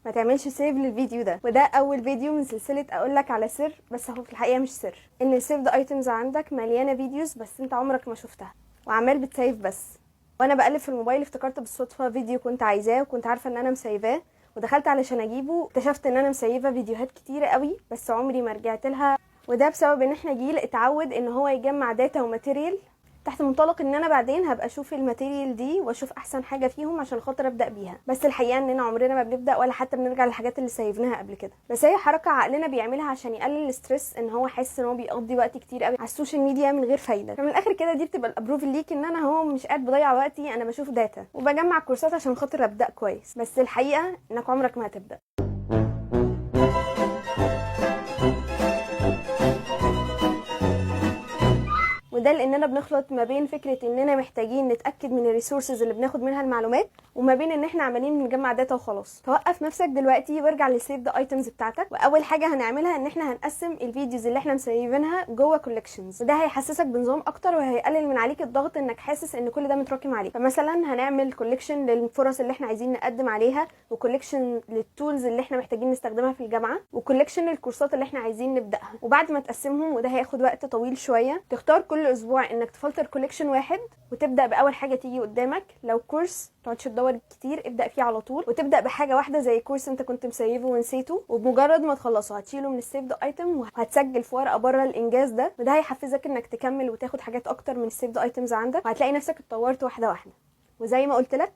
ما تعملش سيف للفيديو ده. وده اول فيديو من سلسله اقول لك على سر، بس هو في الحقيقه مش سر، ان السيفد ايتمز عندك مليانه فيديوز بس انت عمرك ما شفتها وعمال بتسيف بس. وانا بقلب في الموبايل افتكرت بالصدفه فيديو كنت عايزاه وكنت عارفه ان انا مسيفاه، ودخلت علشان اجيبه اكتشفت ان انا مسيفه فيديوهات كتيره قوي بس عمري ما رجعت لها. وده بسبب ان احنا جيل اتعود ان هو يجمع داتا وماتيريال تحت منطلق ان انا بعدين هبقى اشوف الماتيريال دي واشوف احسن حاجه فيهم عشان خاطر ابدا بيها. بس الحقيقه اننا عمرنا ما بنبدا ولا حتى بنرجع للحاجات اللي سيفناها قبل كده. بس هي حركه عقلنا بيعملها عشان يقلل الستريس، ان هو حاسس ان هو بيقضي وقت كتير قوي على السوشيال ميديا من غير فايده. فمن الاخر كده دي بتبقى الابروف ليك ان انا هو مش قاعد بضيع وقتي، انا بشوف داتا وبجمع كورسات عشان خاطر ابدا كويس. بس الحقيقه انك عمرك ما هتبدا. وده لاننا بنخلط ما بين فكره اننا محتاجين نتاكد من الريسورسز اللي بناخد منها المعلومات وما بين ان احنا عمالين بنجمع داتا وخلاص. توقف نفسك دلوقتي وارجع للسيف ذا ايتمز بتاعتك، واول حاجه هنعملها ان احنا هنقسم الفيديوز اللي احنا مسيفينها جوه كولكشنز، وده هيحسسك بنظام اكتر وهيقلل من عليك الضغط انك حاسس ان كل ده متراكم عليك. فمثلا هنعمل كولكشن للفرص اللي احنا عايزين نقدم عليها، وكولكشن للتولز اللي احنا محتاجين نستخدمها في الجامعه، وكولكشن للكورسات اللي احنا عايزين نبداها. وبعد ما تقسمهم، وده هياخد وقت طويل شويه، تختار كل اسبوع انك تفلتر كولكشن واحد وتبدا باول حاجه تيجي قدامك. لو كورس تقعدش تدور كتير، ابدا فيه على طول، وتبدا بحاجه واحده زي كورس انت كنت مسيفه ونسيته، وبمجرد ما تخلصه هتشيله من السيف ذا ايتم وهتسجل في ورقه بره الانجاز ده، وده هيحفزك انك تكمل وتاخد حاجات اكتر من السيف ذا ايتمز عندك، وهتلاقي نفسك اتطورت واحده واحده. وزي ما قلت لك